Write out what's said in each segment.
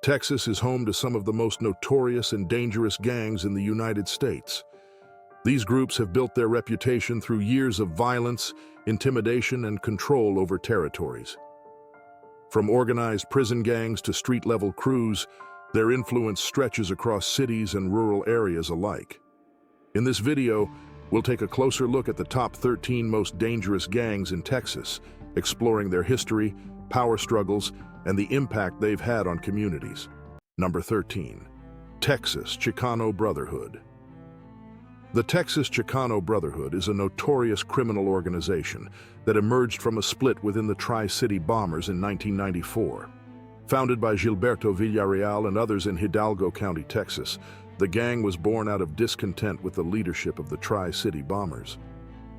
Texas is home to some of the most notorious and dangerous gangs in the United States. These groups have built their reputation through years of violence, intimidation, and control over territories. From organized prison gangs to street-level crews, their influence stretches across cities and rural areas alike. In this video, we'll take a closer look at the top 13 most dangerous gangs in Texas, exploring their history, power struggles, and the impact they've had on communities. Number 13. Texas Chicano Brotherhood. The Texas Chicano Brotherhood is a notorious criminal organization that emerged from a split within the Tri-City Bombers in 1994. Founded by Gilberto Villarreal and others in Hidalgo County, Texas, the gang was born out of discontent with the leadership of the Tri-City Bombers.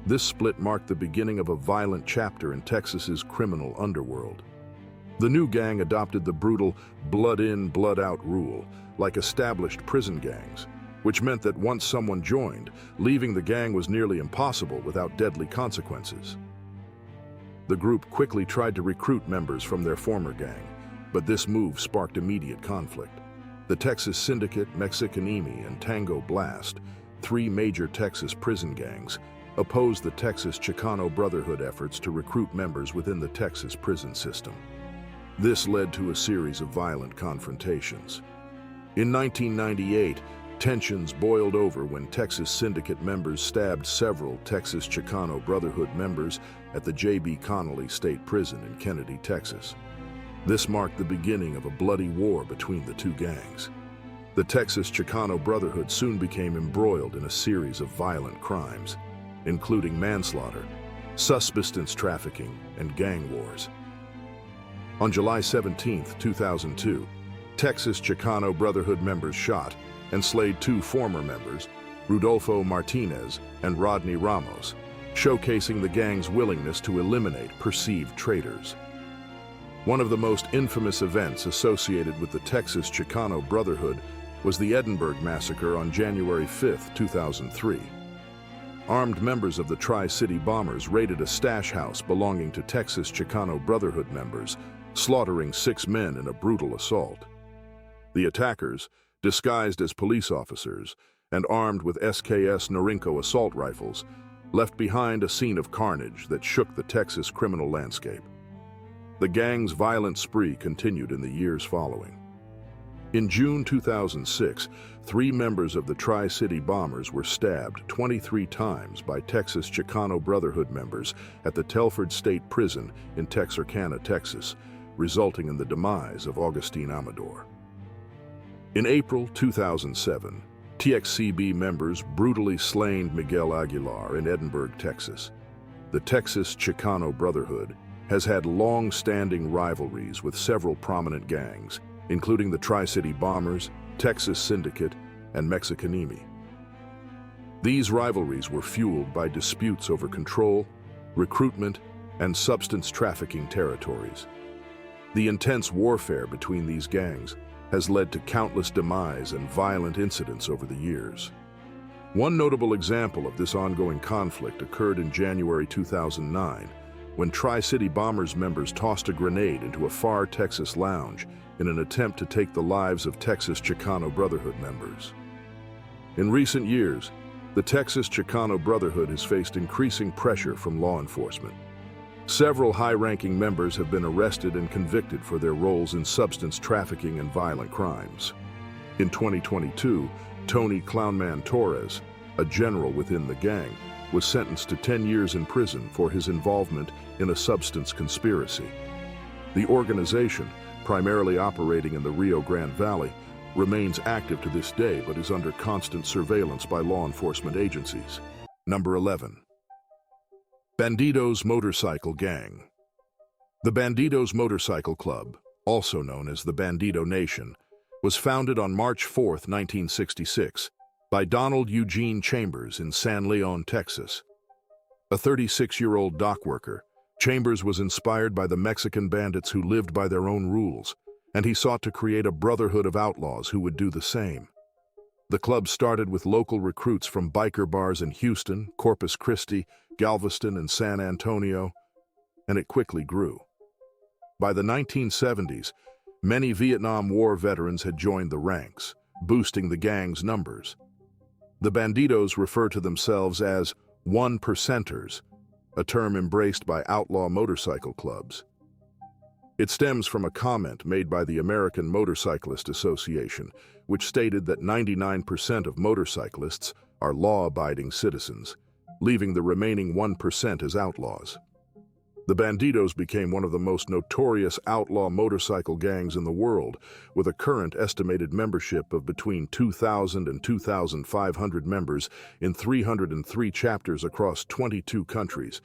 This split marked the beginning of a violent chapter in Texas's criminal underworld. The new gang adopted the brutal blood-in, blood-out rule, like established prison gangs, which meant that once someone joined, leaving the gang was nearly impossible without deadly consequences. The group quickly tried to recruit members from their former gang, but this move sparked immediate conflict. The Texas Syndicate, Mexicanimi, and Tango Blast, three major Texas prison gangs, opposed the Texas Chicano Brotherhood efforts to recruit members within the Texas prison system. This led to a series of violent confrontations. In 1998, tensions boiled over when Texas Syndicate members stabbed several Texas Chicano Brotherhood members at the J.B. Connolly State Prison in Kennedy, Texas. This marked the beginning of a bloody war between the two gangs. The Texas Chicano Brotherhood soon became embroiled in a series of violent crimes, including manslaughter, subsistence trafficking, and gang wars. On July 17, 2002, Texas Chicano Brotherhood members shot and slayed two former members, Rudolfo Martinez and Rodney Ramos, showcasing the gang's willingness to eliminate perceived traitors. One of the most infamous events associated with the Texas Chicano Brotherhood was the Edinburgh Massacre on January 5, 2003. Armed members of the Tri-City Bombers raided a stash house belonging to Texas Chicano Brotherhood members, slaughtering 6 men in a brutal assault. The attackers, disguised as police officers and armed with SKS Norinco assault rifles, left behind a scene of carnage that shook the Texas criminal landscape. The gang's violent spree continued in the years following. In June 2006, 3 members of the Tri-City Bombers were stabbed 23 times by Texas Chicano Brotherhood members at the Telford State Prison in Texarkana, Texas, resulting in the demise of Augustine Amador. In April 2007, TXCB members brutally slain Miguel Aguilar in Edinburgh, Texas. The Texas Chicano Brotherhood has had long-standing rivalries with several prominent gangs, including the Tri-City Bombers, Texas Syndicate, and Mexicanimi. These rivalries were fueled by disputes over control, recruitment, and substance trafficking territories. The intense warfare between these gangs has led to countless demise and violent incidents over the years. One notable example of this ongoing conflict occurred in January 2009, when Tri-City Bombers members tossed a grenade into a far Texas lounge in an attempt to take the lives of Texas Chicano Brotherhood members. In recent years, the Texas Chicano Brotherhood has faced increasing pressure from law enforcement. Several high-ranking members have been arrested and convicted for their roles in substance trafficking and violent crimes. In 2022, Tony Clownman Torres, a general within the gang, was sentenced to 10 years in prison for his involvement in a substance conspiracy. The organization, primarily operating in the Rio Grande Valley, remains active to this day but is under constant surveillance by law enforcement agencies. Number 11. Bandido's Motorcycle Gang. The Bandido's Motorcycle Club, also known as the Bandido Nation, was founded on March 4, 1966, by Donald Eugene Chambers in San Leon, Texas. A 36-year-old dock worker, Chambers was inspired by the Mexican bandits who lived by their own rules, and he sought to create a brotherhood of outlaws who would do the same. The club started with local recruits from biker bars in Houston, Corpus Christi, Galveston, and San Antonio, and it quickly grew. By the 1970s, Many Vietnam War veterans had joined the ranks, boosting the gang's numbers. The Bandidos refer to themselves as one percenters, a term embraced by outlaw motorcycle clubs. It stems from a comment made by the American Motorcyclist Association, which stated that 99% of motorcyclists are law-abiding citizens, leaving the remaining 1% as outlaws. The Bandidos became one of the most notorious outlaw motorcycle gangs in the world, with a current estimated membership of between 2,000 and 2,500 members in 303 chapters across 22 countries,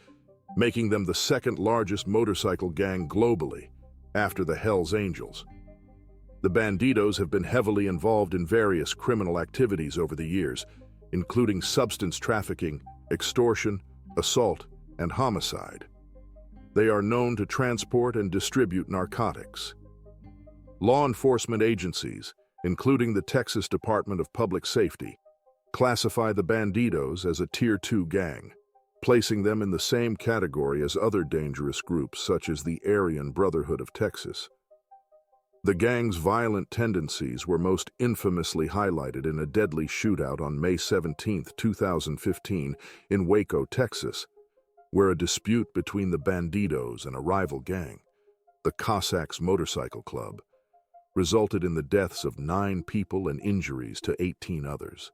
making them the second largest motorcycle gang globally, after the Hells Angels. The Bandidos have been heavily involved in various criminal activities over the years, including substance trafficking, extortion, assault, and homicide. They are known to transport and distribute narcotics. Law enforcement agencies, including the Texas Department of Public Safety, classify the Bandidos as a Tier 2 gang, placing them in the same category as other dangerous groups such as the Aryan Brotherhood of Texas. The gang's violent tendencies were most infamously highlighted in a deadly shootout on May 17, 2015, in Waco, Texas, where a dispute between the Bandidos and a rival gang, the Cossacks Motorcycle Club, resulted in the deaths of 9 people and injuries to 18 others.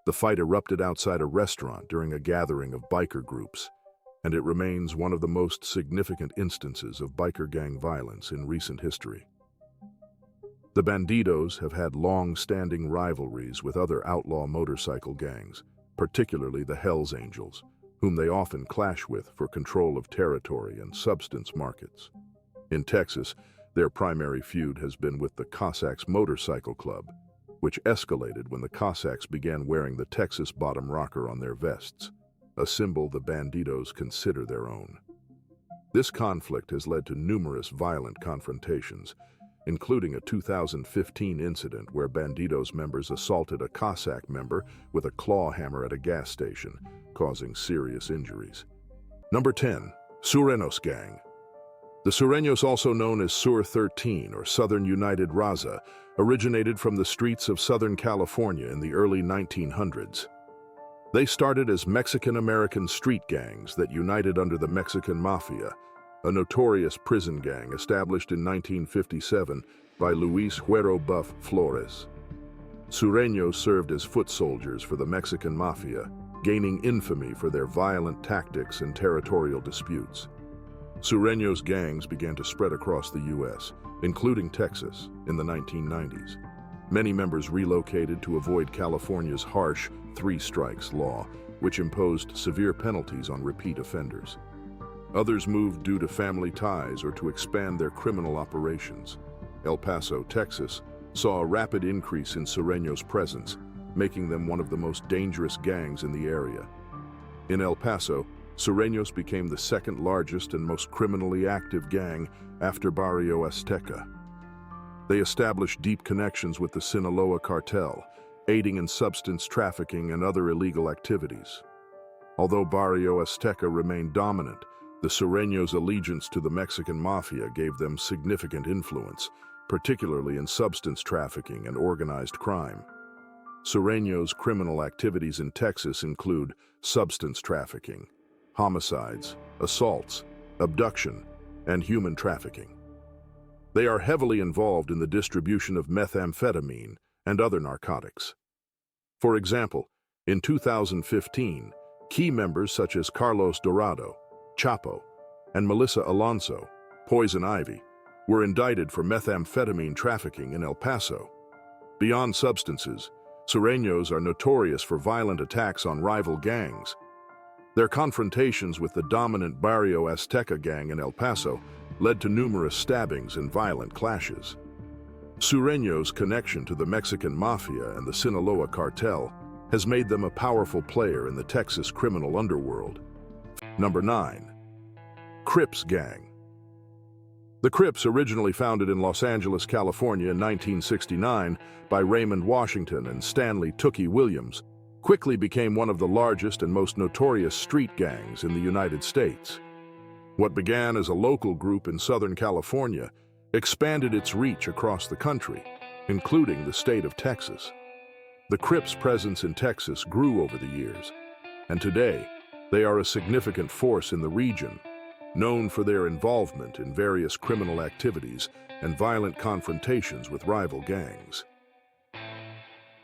The fight erupted outside a restaurant during a gathering of biker groups, and it remains one of the most significant instances of biker gang violence in recent history. The Bandidos have had long-standing rivalries with other outlaw motorcycle gangs, particularly the Hells Angels, whom they often clash with for control of territory and substance markets. In Texas, their primary feud has been with the Cossacks Motorcycle Club, which escalated when the Cossacks began wearing the Texas bottom rocker on their vests, a symbol the Bandidos consider their own. This conflict has led to numerous violent confrontations, including a 2015 incident where Bandidos members assaulted a Cossack member with a claw hammer at a gas station, causing serious injuries. Number 10. Sureños Gang. The Sureños, also known as Sur 13 or Southern United Raza, originated from the streets of Southern California in the early 1900s. They started as Mexican-American street gangs that united under the Mexican Mafia, a notorious prison gang established in 1957 by Luis Huero Buff Flores. Sureños served as foot soldiers for the Mexican Mafia, gaining infamy for their violent tactics and territorial disputes. Sureños gangs began to spread across the U.S., including Texas, in the 1990s. Many members relocated to avoid California's harsh 3 strikes law, which imposed severe penalties on repeat offenders. Others moved due to family ties or to expand their criminal operations. El Paso, Texas, saw a rapid increase in Sureños' presence, making them one of the most dangerous gangs in the area. In El Paso, Sureños became the second largest and most criminally active gang after Bario Azteka. They established deep connections with the Sinaloa cartel, aiding in substance trafficking and other illegal activities. Although Bario Azteka remained dominant, the Sureños' allegiance to the Mexican Mafia gave them significant influence, particularly in substance trafficking and organized crime. Sureños' criminal activities in Texas include substance trafficking, homicides, assaults, abduction, and human trafficking. They are heavily involved in the distribution of methamphetamine and other narcotics. For example, in 2015, key members such as Carlos Dorado, Chapo, and Melissa Alonso, Poison Ivy, were indicted for methamphetamine trafficking in El Paso. Beyond substances, Sureños are notorious for violent attacks on rival gangs. Their confrontations with the dominant Bario Azteka gang in El Paso led to numerous stabbings and violent clashes. Sureños' connection to the Mexican Mafia and the Sinaloa cartel has made them a powerful player in the Texas criminal underworld. Number 9. Crips Gang. The Crips, originally founded in Los Angeles, California in 1969 by Raymond Washington and Stanley Tookie Williams, quickly became one of the largest and most notorious street gangs in the United States. What began as a local group in Southern California expanded its reach across the country, including the state of Texas. The Crips' presence in Texas grew over the years, and today they are a significant force in the region, known for their involvement in various criminal activities and violent confrontations with rival gangs.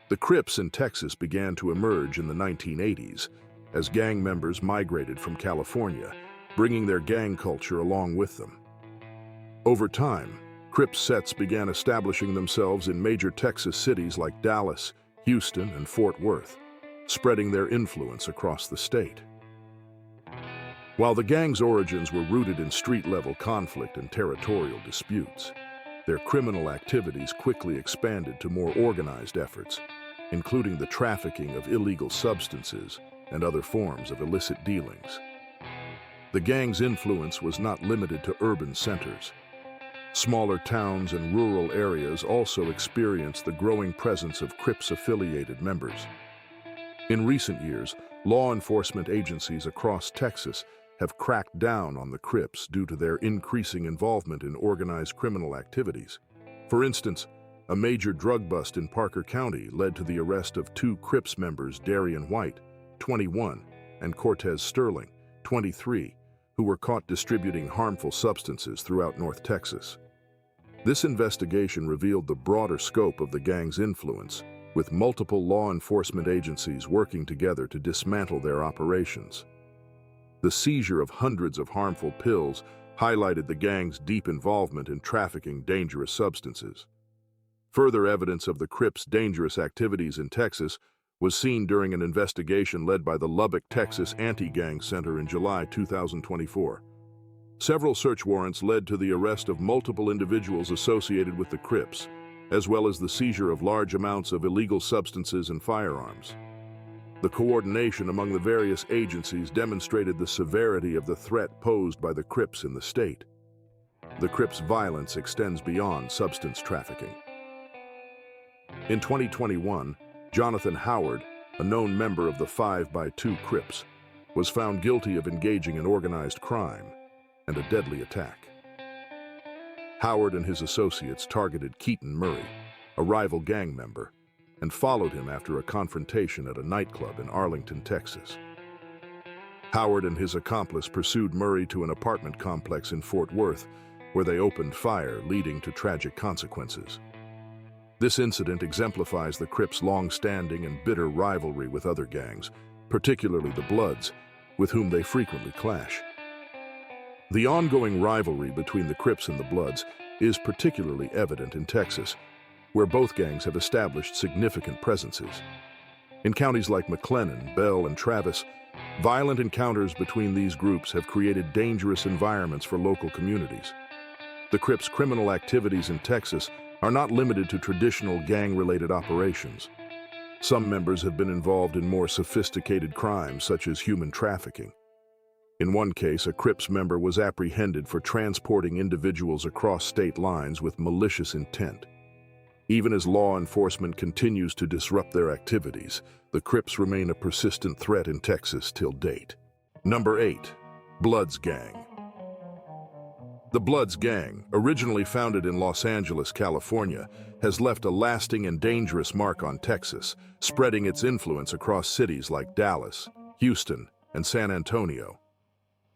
The Crips in Texas began to emerge in the 1980s as gang members migrated from California, bringing their gang culture along with them. Over time, Crips sets began establishing themselves in major Texas cities like Dallas, Houston, and Fort Worth, spreading their influence across the state. While the gang's origins were rooted in street-level conflict and territorial disputes, their criminal activities quickly expanded to more organized efforts, including the trafficking of illegal substances and other forms of illicit dealings. The gang's influence was not limited to urban centers. Smaller towns and rural areas also experienced the growing presence of Crips-affiliated members. In recent years, law enforcement agencies across Texas have cracked down on the Crips due to their increasing involvement in organized criminal activities. For instance, a major drug bust in Parker County led to the arrest of two Crips members, Aryan White, 21, and Cortez Sterling, 23, who were caught distributing harmful substances throughout North Texas. This investigation revealed the broader scope of the gang's influence, with multiple law enforcement agencies working together to dismantle their operations. The seizure of hundreds of harmful pills highlighted the gang's deep involvement in trafficking dangerous substances. Further evidence of the Crips' dangerous activities in Texas was seen during an investigation led by the Lubbock, Texas Anti-Gang Center in July 2024. Several search warrants led to the arrest of multiple individuals associated with the Crips, as well as the seizure of large amounts of illegal substances and firearms. The coordination among the various agencies demonstrated the severity of the threat posed by the Crips in the state. The Crips' violence extends beyond substance trafficking. In 2021, Jonathan Howard, a known member of the 5x2 Crips, was found guilty of engaging in organized crime and a deadly attack. Howard and his associates targeted Keaton Murray, a rival gang member, and followed him after a confrontation at a nightclub in Arlington, Texas. Howard and his accomplice pursued Murray to an apartment complex in Fort Worth, where they opened fire, leading to tragic consequences. This incident exemplifies the Crips' long-standing and bitter rivalry with other gangs, particularly the Bloods, with whom they frequently clash. The ongoing rivalry between the Crips and the Bloods is particularly evident in Texas, where both gangs have established significant presences. In counties like McLennan, Bell, and Travis, violent encounters between these groups have created dangerous environments for local communities. The Crips' criminal activities in Texas are not limited to traditional gang-related operations. Some members have been involved in more sophisticated crimes, such as human trafficking. In one case, a Crips member was apprehended for transporting individuals across state lines with malicious intent. Even as law enforcement continues to disrupt their activities, the Crips remain a persistent threat in Texas till date. Number 8. Bloods Gang. The Bloods Gang, originally founded in Los Angeles, California, has left a lasting and dangerous mark on Texas, spreading its influence across cities like Dallas, Houston, and San Antonio.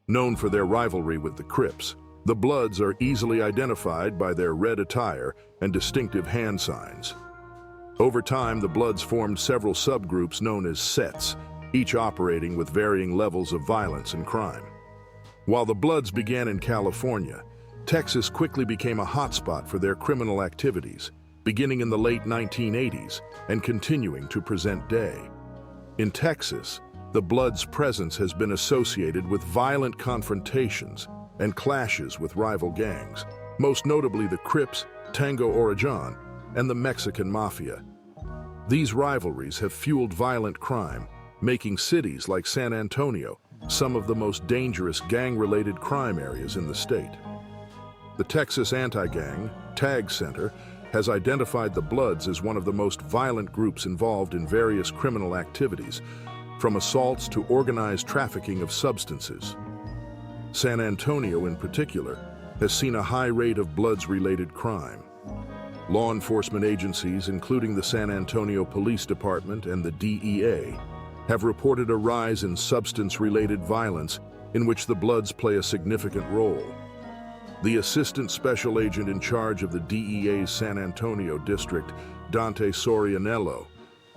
Known for their rivalry with the Crips, the Bloods are easily identified by their red attire and distinctive hand signs. Over time, the Bloods formed several subgroups known as sets, each operating with varying levels of violence and crime. While the Bloods began in California, Texas quickly became a hotspot for their criminal activities, beginning in the late 1980s and continuing to present day. In Texas, the Bloods' presence has been associated with violent confrontations and clashes with rival gangs, most notably the Crips, Tango Blast, and the Mexican Mafia. These rivalries have fueled violent crime, making cities like San Antonio some of the most dangerous gang-related crime areas in the state. The Texas Anti-Gang Tag Center has identified the Bloods as one of the most violent groups involved in various criminal activities, from assaults to organized trafficking of substances. San Antonio, in particular, has seen a high rate of Bloods-related crime. Law enforcement agencies, including the San Antonio Police Department and the DEA, have reported a rise in substance-related violence in which the Bloods play a significant role. The Assistant Special Agent in charge of the DEA's San Antonio District, Dante Sorianello,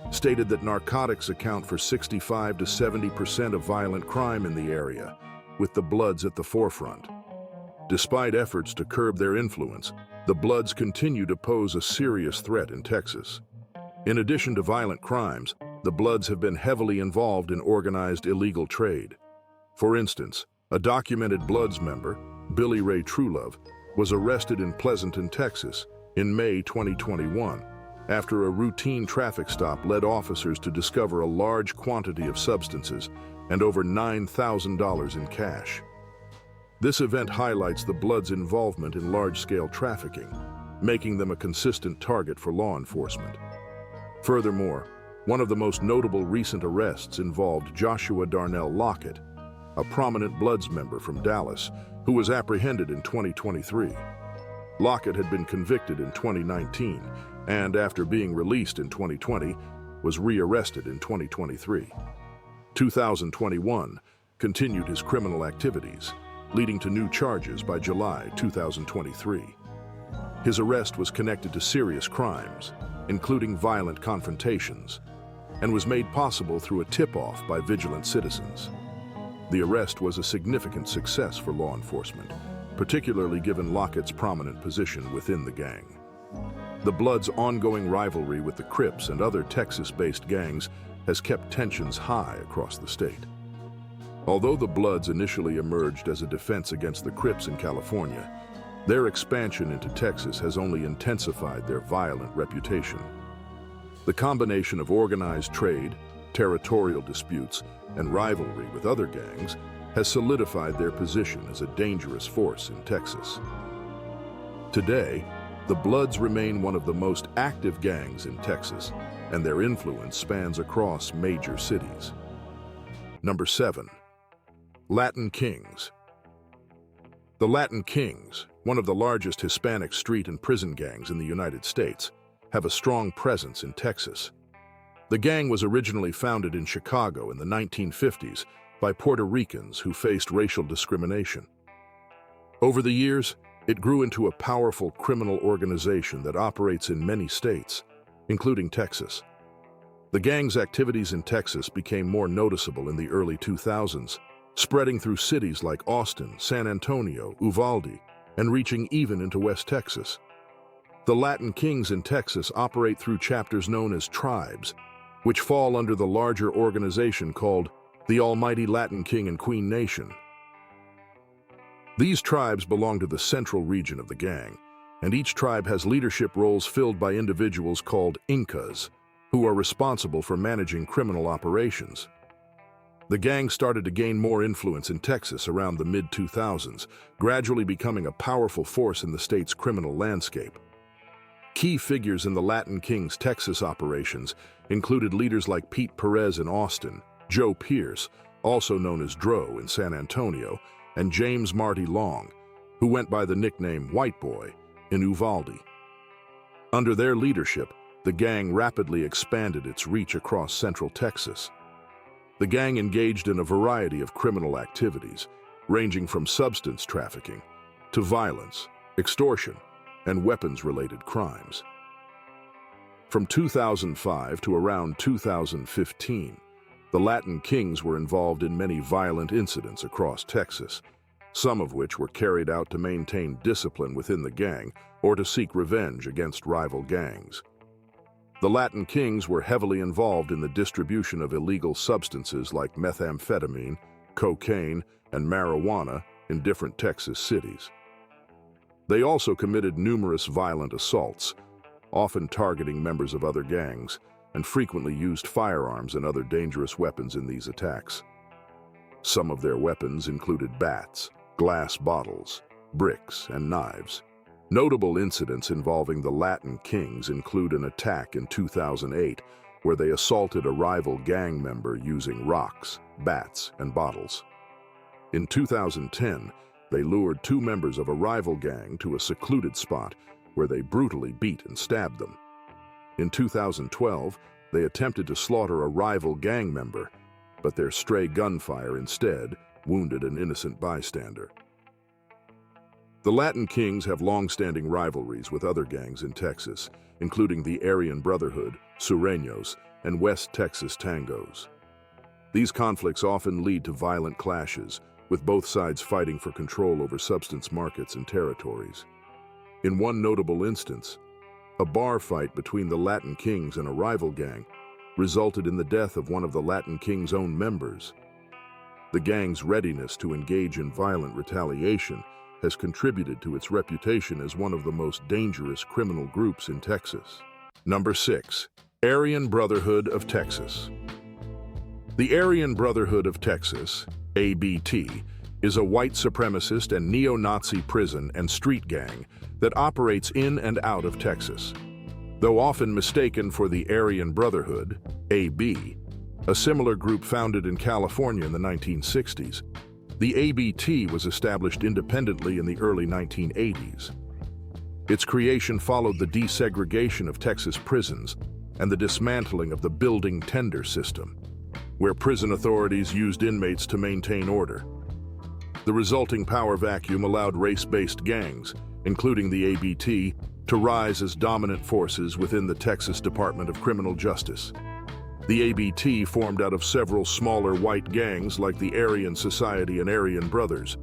stated that narcotics account for 65 to 70% of violent crime in the area, with the Bloods at the forefront. Despite efforts to curb their influence, the Bloods continue to pose a serious threat in Texas. In addition to violent crimes, the Bloods have been heavily involved in organized illegal trade. For instance, a documented Bloods member, Billy Ray Truelove, was arrested in Pleasanton, Texas, in May 2021, after a routine traffic stop led officers to discover a large quantity of substances and over $9,000 in cash. This event highlights the Bloods' involvement in large-scale trafficking, making them a consistent target for law enforcement. Furthermore, one of the most notable recent arrests involved Joshua Darnell Lockett, a prominent Bloods member from Dallas, who was apprehended in 2023. Lockett had been convicted in 2019 and, after being released in 2020, was rearrested in 2023. 2021 continued his criminal activities, leading to new charges by July 2023. His arrest was connected to serious crimes, including violent confrontations, and was made possible through a tip-off by vigilant citizens. The arrest was a significant success for law enforcement, particularly given Lockett's prominent position within the gang. The Bloods' ongoing rivalry with the Crips and other Texas-based gangs has kept tensions high across the state. Although the Bloods initially emerged as a defense against the Crips in California, their expansion into Texas has only intensified their violent reputation. The combination of organized trade, territorial disputes, and rivalry with other gangs has solidified their position as a dangerous force in Texas. Today, the Bloods remain one of the most active gangs in Texas, and their influence spans across major cities. Number 7. Latin Kings. The Latin Kings, one of the largest Hispanic street and prison gangs in the United States, have a strong presence in Texas. The gang was originally founded in Chicago in the 1950s by Puerto Ricans who faced racial discrimination. Over the years, it grew into a powerful criminal organization that operates in many states, including Texas. The gang's activities in Texas became more noticeable in the early 2000s, spreading through cities like Austin, San Antonio, Uvalde, and reaching even into West Texas. The Latin Kings in Texas operate through chapters known as tribes, which fall under the larger organization called the Almighty Latin King and Queen Nation. These tribes belong to the central region of the gang, and each tribe has leadership roles filled by individuals called Incas, who are responsible for managing criminal operations. The gang started to gain more influence in Texas around the mid-2000s, gradually becoming a powerful force in the state's criminal landscape. Key figures in the Latin Kings' Texas operations included leaders like Pete Perez in Austin, Joe Pierce, also known as Dro in San Antonio, and James Marty Long, who went by the nickname White Boy, in Uvalde. Under their leadership, the gang rapidly expanded its reach across central Texas. The gang engaged in a variety of criminal activities, ranging from substance trafficking to violence, extortion, and weapons-related crimes. From 2005 to around 2015, the Latin Kings were involved in many violent incidents across Texas, some of which were carried out to maintain discipline within the gang or to seek revenge against rival gangs. The Latin Kings were heavily involved in the distribution of illegal substances like methamphetamine, cocaine, and marijuana in different Texas cities. They also committed numerous violent assaults, often targeting members of other gangs, and frequently used firearms and other dangerous weapons in these attacks. Some of their weapons included bats, glass bottles, bricks, and knives. Notable incidents involving the Latin Kings include an attack in 2008 where they assaulted a rival gang member using rocks, bats, and bottles. In 2010, They lured two members of a rival gang to a secluded spot where they brutally beat and stabbed them. In 2012, they attempted to slaughter a rival gang member, but their stray gunfire instead wounded an innocent bystander. The Latin Kings have long-standing rivalries with other gangs in Texas, including the Aryan Brotherhood, Sureños, and West Texas Tangos. These conflicts often lead to violent clashes, with both sides fighting for control over substance markets and territories. In one notable instance, a bar fight between the Latin Kings and a rival gang resulted in the death of one of the Latin Kings' own members. The gang's readiness to engage in violent retaliation has contributed to its reputation as one of the most dangerous criminal groups in Texas. Number 6. Aryan Brotherhood of Texas. The Aryan Brotherhood of Texas, ABT, is a white supremacist and neo-Nazi prison and street gang that operates in and out of Texas. Though often mistaken for the Aryan Brotherhood, AB, a similar group founded in California in the 1960s, the ABT was established independently in the early 1980s. Its creation followed the desegregation of Texas prisons and the dismantling of the building tender system, where prison authorities used inmates to maintain order. The resulting power vacuum allowed race-based gangs, including the ABT, to rise as dominant forces within the Texas Department of Criminal Justice. The ABT formed out of several smaller white gangs like the Aryan Society and Aryan Brothers.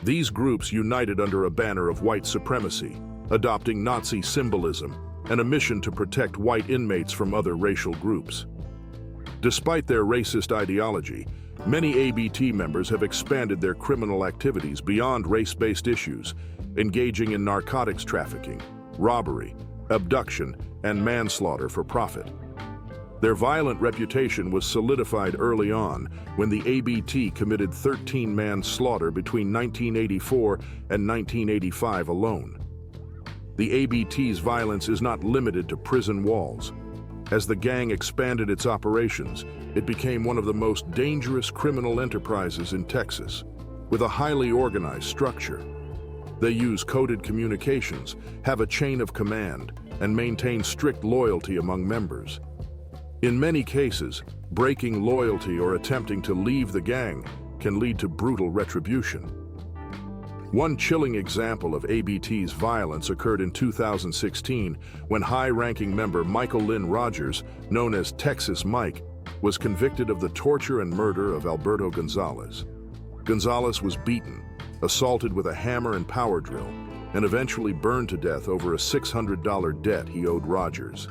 These groups united under a banner of white supremacy, adopting Nazi symbolism and a mission to protect white inmates from other racial groups. Despite their racist ideology, many ABT members have expanded their criminal activities beyond race-based issues, engaging in narcotics trafficking, robbery, abduction, and manslaughter for profit. Their violent reputation was solidified early on when the ABT committed 13 manslaughter between 1984 and 1985 alone. The ABT's violence is not limited to prison walls. As the gang expanded its operations, it became one of the most dangerous criminal enterprises in Texas, with a highly organized structure. They use coded communications, have a chain of command, and maintain strict loyalty among members. In many cases, breaking loyalty or attempting to leave the gang can lead to brutal retribution. One chilling example of ABT's violence occurred in 2016 when high-ranking member Michael Lynn Rogers, known as Texas Mike, was convicted of the torture and murder of Alberto Gonzalez. Gonzalez was beaten, assaulted with a hammer and power drill, and eventually burned to death over a $600 debt he owed Rogers.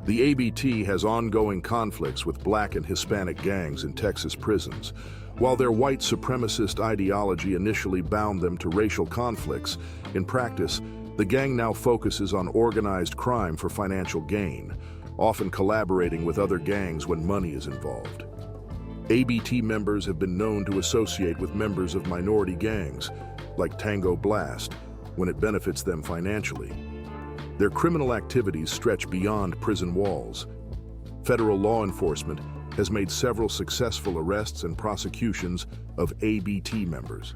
The ABT has ongoing conflicts with Black and Hispanic gangs in Texas prisons. While their white supremacist ideology initially bound them to racial conflicts, in practice, the gang now focuses on organized crime for financial gain, often collaborating with other gangs when money is involved. ABT members have been known to associate with members of minority gangs, like Tango Blast, when it benefits them financially. Their criminal activities stretch beyond prison walls. Federal law enforcement has made several successful arrests and prosecutions of ABT members.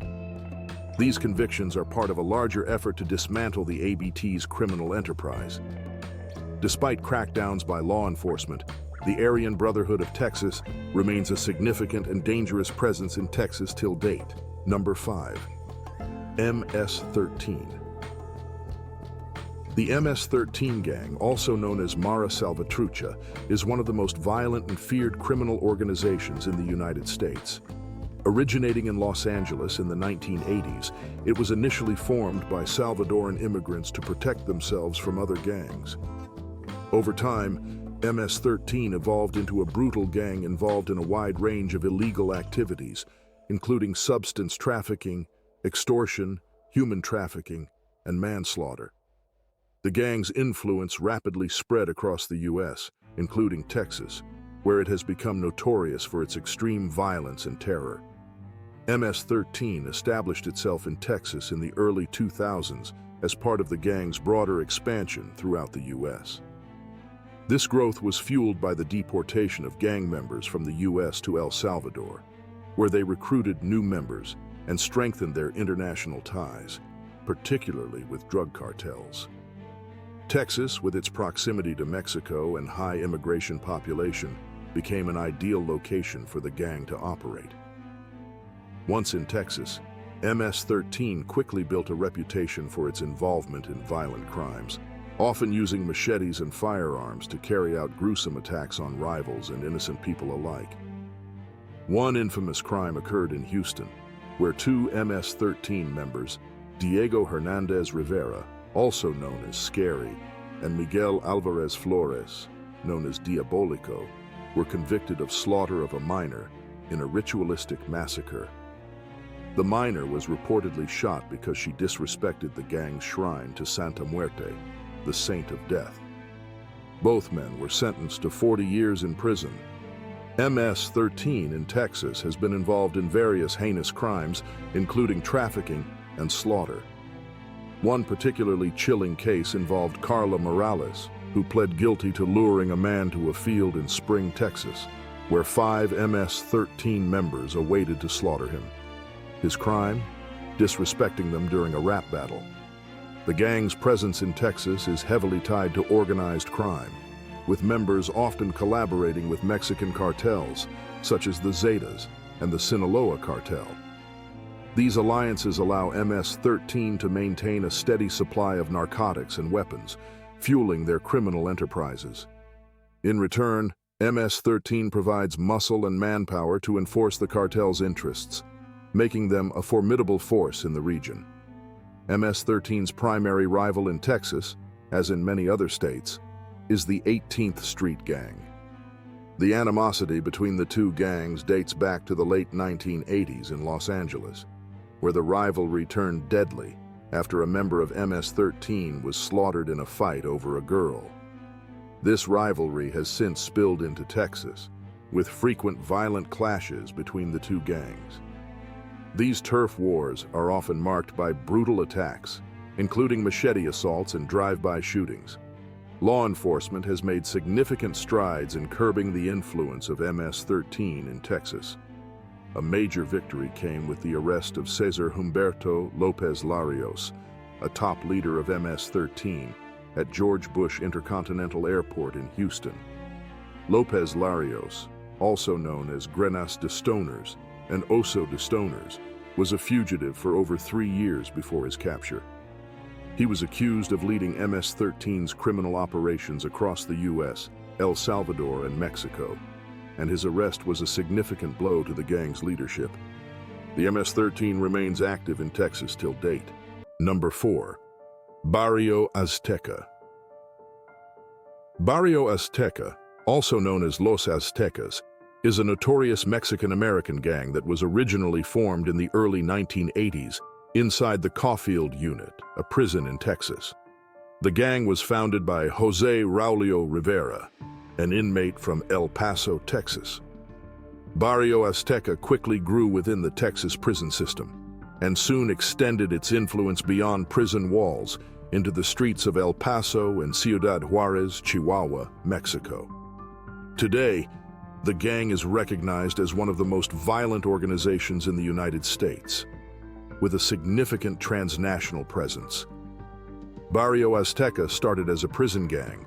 These convictions are part of a larger effort to dismantle the ABT's criminal enterprise. Despite crackdowns by law enforcement, the Aryan Brotherhood of Texas remains a significant and dangerous presence in Texas till date. Number 5. MS13. The MS13 Gang, also known as Mara Salvatrucha, is one of the most violent and feared criminal organizations in the United States. Originating in Los Angeles in the 1980s, it was initially formed by Salvadoran immigrants to protect themselves from other gangs. Over time, MS13 evolved into a brutal gang involved in a wide range of illegal activities, including substance trafficking, extortion, human trafficking, and manslaughter. The gang's influence rapidly spread across the U.S., including Texas, where it has become notorious for its extreme violence and terror. MS13 established itself in Texas in the early 2000s as part of the gang's broader expansion throughout the U.S. This growth was fueled by the deportation of gang members from the U.S. to El Salvador, where they recruited new members and strengthened their international ties, particularly with drug cartels. Texas, with its proximity to Mexico and high immigration population, became an ideal location for the gang to operate. Once in Texas, MS-13 quickly built a reputation for its involvement in violent crimes, often using machetes and firearms to carry out gruesome attacks on rivals and innocent people alike. One infamous crime occurred in Houston, where two MS-13 members, Diego Hernandez Rivera, also known as Scary, and Miguel Alvarez Flores, known as Diabolico, were convicted of slaughter of a minor in a ritualistic massacre. The minor was reportedly shot because she disrespected the gang's shrine to Santa Muerte, the saint of death. Both men were sentenced to 40 years in prison. MS-13 in Texas has been involved in various heinous crimes, including trafficking and slaughter. One particularly chilling case involved Carla Morales, who pled guilty to luring a man to a field in Spring, Texas, where 5 MS-13 members awaited to slaughter him. His crime? Disrespecting them during a rap battle. The gang's presence in Texas is heavily tied to organized crime, with members often collaborating with Mexican cartels, such as the Zetas and the Sinaloa cartel. These alliances allow MS-13 to maintain a steady supply of narcotics and weapons, fueling their criminal enterprises. In return, MS-13 provides muscle and manpower to enforce the cartel's interests, making them a formidable force in the region. MS-13's primary rival in Texas, as in many other states, is the 18th Street Gang. The animosity between the two gangs dates back to the late 1980s in Los Angeles, where the rivalry turned deadly after a member of MS-13 was slaughtered in a fight over a girl. This rivalry has since spilled into Texas, with frequent violent clashes between the two gangs. These turf wars are often marked by brutal attacks, including machete assaults and drive-by shootings. Law enforcement has made significant strides in curbing the influence of MS-13 in Texas. A major victory came with the arrest of Cesar Humberto Lopez Larios, a top leader of MS-13, at George Bush Intercontinental Airport in Houston. Lopez Larios, also known as Grenas de Stoners and Oso de Stoners, was a fugitive for over 3 years before his capture. He was accused of leading MS-13's criminal operations across the U.S., El Salvador, and Mexico, and his arrest was a significant blow to the gang's leadership. The MS-13 remains active in Texas till date. Number 4. Bario Azteka. Bario Azteka, also known as Los Aztecas, is a notorious Mexican-American gang that was originally formed in the early 1980s inside the Caulfield Unit, a prison in Texas. The gang was founded by Jose Raulio Rivera, an inmate from El Paso, Texas. Bario Azteka quickly grew within the Texas prison system and soon extended its influence beyond prison walls into the streets of El Paso and Ciudad Juarez, Chihuahua, Mexico. Today, the gang is recognized as one of the most violent organizations in the United States, with a significant transnational presence. Bario Azteka started as a prison gang,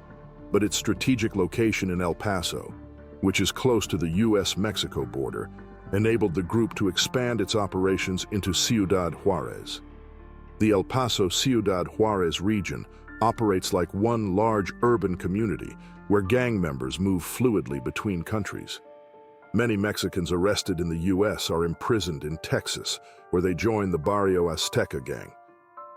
but its strategic location in El Paso, which is close to the U.S.-Mexico border, enabled the group to expand its operations into Ciudad Juarez. The El Paso-Ciudad Juarez region operates like one large urban community where gang members move fluidly between countries. Many Mexicans arrested in the U.S. are imprisoned in Texas, where they join the Bario Azteka gang.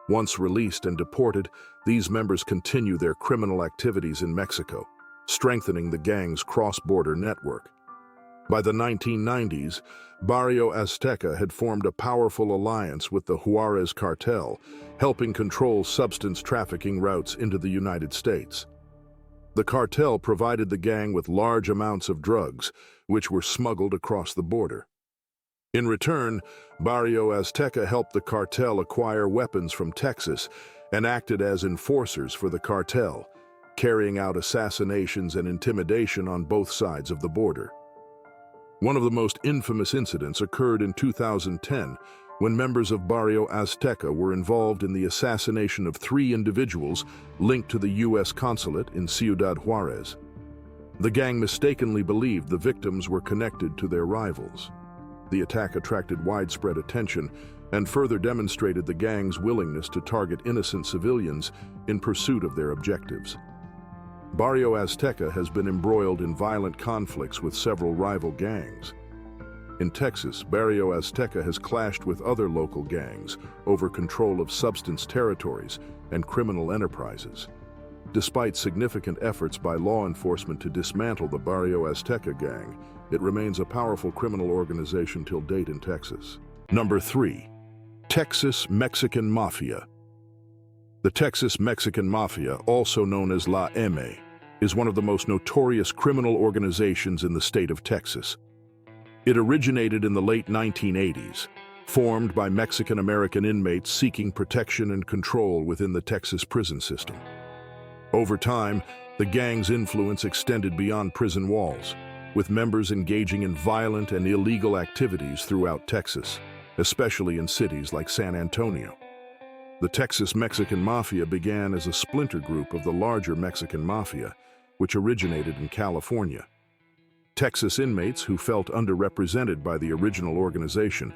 Once released and deported, these members continue their criminal activities in Mexico, strengthening the gang's cross-border network. By the 1990s, Bario Azteka had formed a powerful alliance with the Juarez cartel, helping control substance trafficking routes into the United States. The cartel provided the gang with large amounts of drugs, which were smuggled across the border. In return, Bario Azteka helped the cartel acquire weapons from Texas and acted as enforcers for the cartel, carrying out assassinations and intimidation on both sides of the border. One of the most infamous incidents occurred in 2010 when members of Bario Azteka were involved in the assassination of 3 individuals linked to the U.S. consulate in Ciudad Juarez. The gang mistakenly believed the victims were connected to their rivals. The attack attracted widespread attention and further demonstrated the gang's willingness to target innocent civilians in pursuit of their objectives. Bario Azteka has been embroiled in violent conflicts with several rival gangs. In Texas, Bario Azteka has clashed with other local gangs over control of substance territories and criminal enterprises. Despite significant efforts by law enforcement to dismantle the Bario Azteka gang, it remains a powerful criminal organization till date in Texas. Number 3. Texas Mexican Mafia. The Texas Mexican Mafia, also known as La M, is one of the most notorious criminal organizations in the state of Texas. It originated in the late 1980s, formed by Mexican-American inmates seeking protection and control within the Texas prison system. Over time, the gang's influence extended beyond prison walls, with members engaging in violent and illegal activities throughout Texas, especially in cities like San Antonio. The Texas Mexican Mafia began as a splinter group of the larger Mexican Mafia, which originated in California. Texas inmates who felt underrepresented by the original organization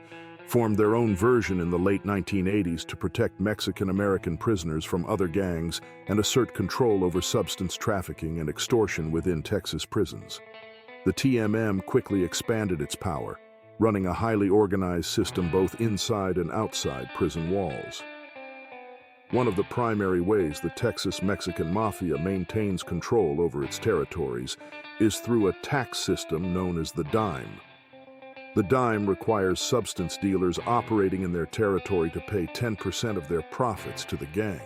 formed their own version in the late 1980s to protect Mexican-American prisoners from other gangs and assert control over substance trafficking and extortion within Texas prisons. The TMM quickly expanded its power, running a highly organized system both inside and outside prison walls. One of the primary ways the Texas Mexican Mafia maintains control over its territories is through a tax system known as the dime. The dime requires substance dealers operating in their territory to pay 10% of their profits to the gang.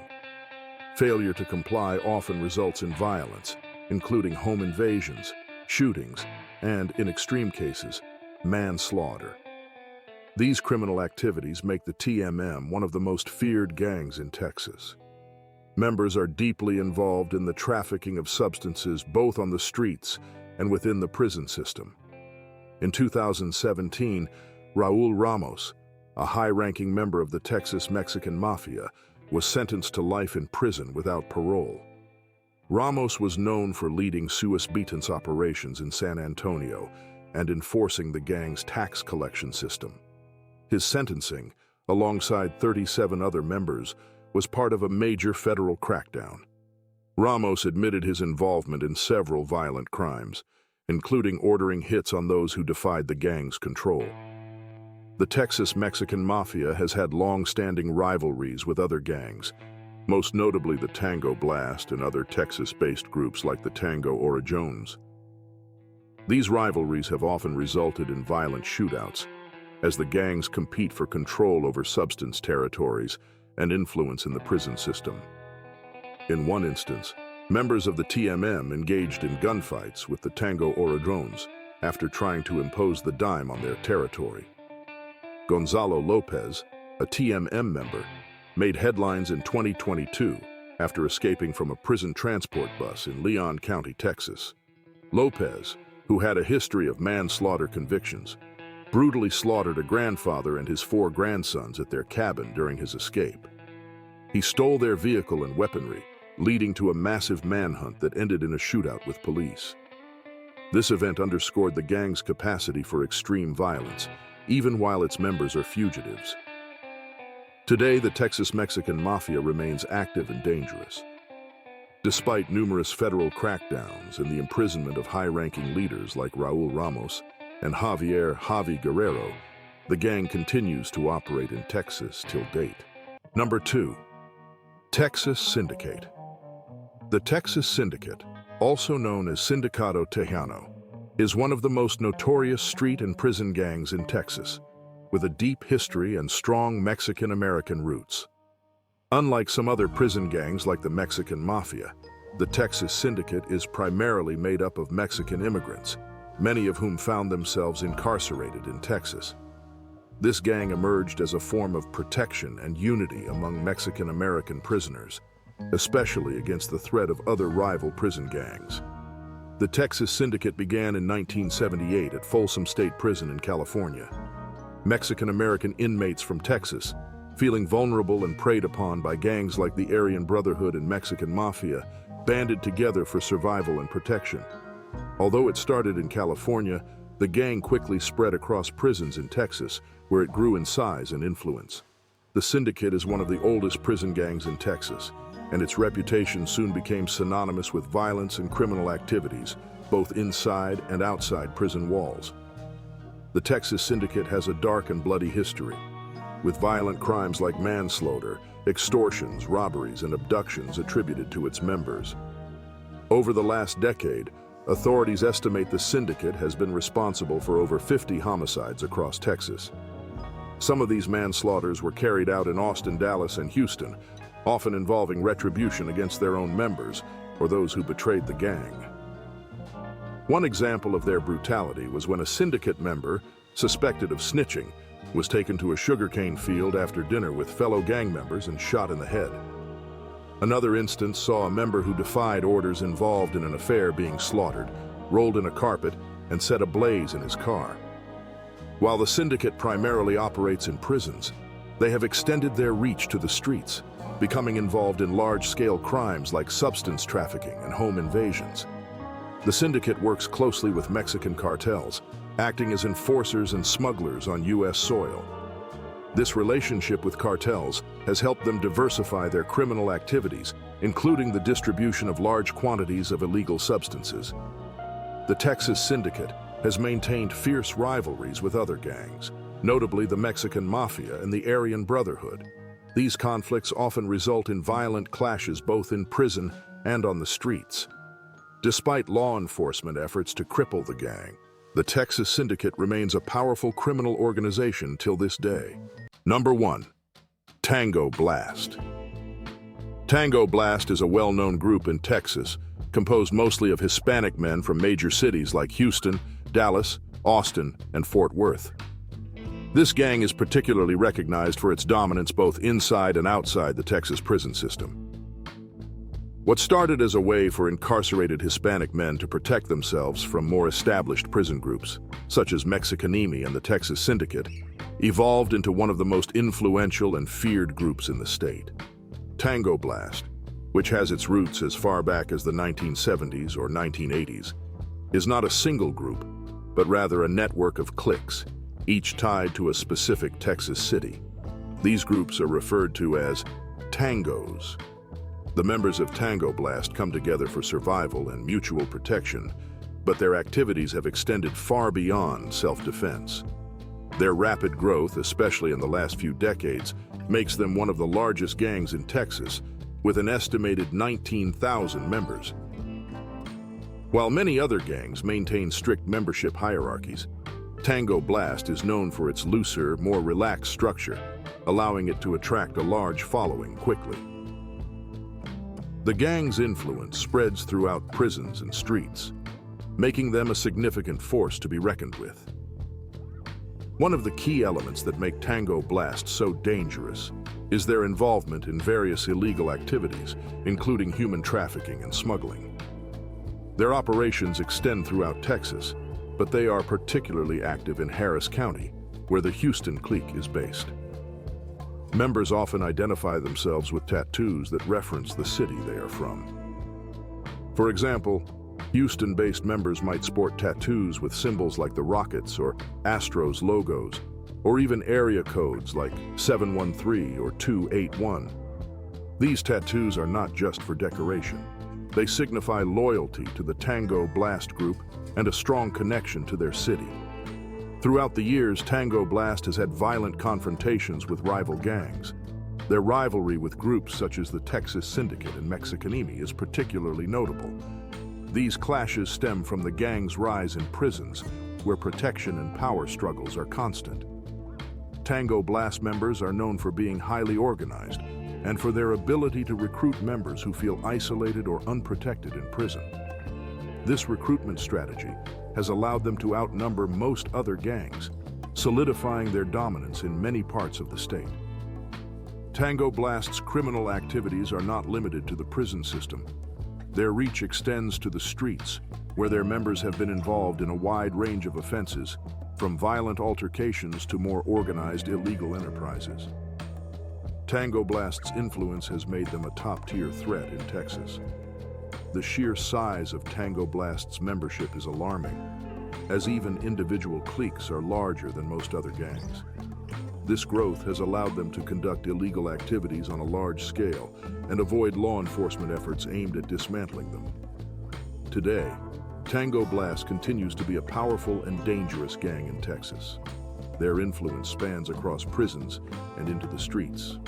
Failure to comply often results in violence, including home invasions, shootings, and, in extreme cases, manslaughter. These criminal activities make the TMM one of the most feared gangs in Texas. Members are deeply involved in the trafficking of substances both on the streets and within the prison system. In 2017, Raul Ramos, a high-ranking member of the Texas Mexican Mafia, was sentenced to life in prison without parole. Ramos was known for leading sua sponte operations in San Antonio and enforcing the gang's tax collection system. His sentencing, alongside 37 other members, was part of a major federal crackdown. Ramos admitted his involvement in several violent crimes, including ordering hits on those who defied the gang's control. The Texas Mexican Mafia has had long-standing rivalries with other gangs, most notably the Tango Blast and other Texas-based groups like the Tango Orjones. These rivalries have often resulted in violent shootouts, as the gangs compete for control over substance territories and influence in the prison system. In one instance, members of the TMM engaged in gunfights with the Tango Orjones after trying to impose the dime on their territory. Gonzalo Lopez, a TMM member, made headlines in 2022 after escaping from a prison transport bus in Leon County, Texas. Lopez, who had a history of manslaughter convictions, brutally slaughtered a grandfather and his 4 grandsons at their cabin during his escape. He stole their vehicle and weaponry, leading to a massive manhunt that ended in a shootout with police. This event underscored the gang's capacity for extreme violence, even while its members are fugitives. Today, the Texas Mexican Mafia remains active and dangerous. Despite numerous federal crackdowns and the imprisonment of high-ranking leaders like Raul Ramos and Javi Guerrero, the gang continues to operate in Texas till date. Number 2. Texas Syndicate. The Texas Syndicate, also known as Sindicato Tejano, is one of the most notorious street and prison gangs in Texas, with a deep history and strong Mexican-American roots. Unlike some other prison gangs like the Mexican Mafia, the Texas Syndicate is primarily made up of Mexican immigrants, many of whom found themselves incarcerated in Texas. This gang emerged as a form of protection and unity among Mexican-American prisoners, especially against the threat of other rival prison gangs. The Texas Syndicate began in 1978 at Folsom State Prison in California. Mexican-American inmates from Texas, feeling vulnerable and preyed upon by gangs like the Aryan Brotherhood and Mexican Mafia, banded together for survival and protection. Although it started in California, the gang quickly spread across prisons in Texas, where it grew in size and influence. The Syndicate is one of the oldest prison gangs in Texas, and its reputation soon became synonymous with violence and criminal activities, both inside and outside prison walls. The Texas Syndicate has a dark and bloody history, with violent crimes like manslaughter, extortions, robberies, and abductions attributed to its members. Over the last decade, authorities estimate the Syndicate has been responsible for over 50 homicides across Texas. Some of these manslaughters were carried out in Austin, Dallas, and Houston, often involving retribution against their own members or those who betrayed the gang. One example of their brutality was when a Syndicate member, suspected of snitching, was taken to a sugarcane field after dinner with fellow gang members and shot in the head. Another instance saw a member who defied orders involved in an affair being slaughtered, rolled in a carpet, and set ablaze in his car. While the Syndicate primarily operates in prisons, they have extended their reach to the streets, becoming involved in large-scale crimes like substance trafficking and home invasions. The Syndicate works closely with Mexican cartels, acting as enforcers and smugglers on U.S. soil. This relationship with cartels has helped them diversify their criminal activities, including the distribution of large quantities of illegal substances. The Texas Syndicate has maintained fierce rivalries with other gangs, notably the Mexican Mafia and the Aryan Brotherhood. These conflicts often result in violent clashes both in prison and on the streets. Despite law enforcement efforts to cripple the gang, the Texas Syndicate remains a powerful criminal organization till this day. Number 1. Tango Blast. Tango Blast is a well-known group in Texas, composed mostly of Hispanic men from major cities like Houston, Dallas, Austin, and Fort Worth. This gang is particularly recognized for its dominance both inside and outside the Texas prison system. What started as a way for incarcerated Hispanic men to protect themselves from more established prison groups, such as Mexicanimi and the Texas Syndicate, evolved into one of the most influential and feared groups in the state. Tango Blast, which has its roots as far back as the 1970s or 1980s, is not a single group, but rather a network of cliques, each tied to a specific Texas city. These groups are referred to as tangos. The members of Tango Blast come together for survival and mutual protection, but their activities have extended far beyond self-defense. Their rapid growth, especially in the last few decades, makes them one of the largest gangs in Texas, with an estimated 19,000 members. While many other gangs maintain strict membership hierarchies, Tango Blast is known for its looser, more relaxed structure, allowing it to attract a large following quickly. The gang's influence spreads throughout prisons and streets, making them a significant force to be reckoned with. One of the key elements that make Tango Blast so dangerous is their involvement in various illegal activities, including human trafficking and smuggling. Their operations extend throughout Texas, but they are particularly active in Harris County, where the Houston clique is based. Members often identify themselves with tattoos that reference the city they are from. For example, Houston-based members might sport tattoos with symbols like the Rockets or Astros logos, or even area codes like 713 or 281. These tattoos are not just for decoration. They signify loyalty to the Tango Blast group and a strong connection to their city. Throughout the years, Tango Blast has had violent confrontations with rival gangs. Their rivalry with groups such as the Texas Syndicate and Mexicanimi is particularly notable. These clashes stem from the gang's rise in prisons, where protection and power struggles are constant. Tango Blast members are known for being highly organized and for their ability to recruit members who feel isolated or unprotected in prison. This recruitment strategy has allowed them to outnumber most other gangs, solidifying their dominance in many parts of the state. Tango Blast's criminal activities are not limited to the prison system. Their reach extends to the streets, where their members have been involved in a wide range of offenses, from violent altercations to more organized illegal enterprises. Tango Blast's influence has made them a top-tier threat in Texas. The sheer size of Tango Blast's membership is alarming, as even individual cliques are larger than most other gangs. This growth has allowed them to conduct illegal activities on a large scale and avoid law enforcement efforts aimed at dismantling them. Today, Tango Blast continues to be a powerful and dangerous gang in Texas. Their influence spans across prisons and into the streets.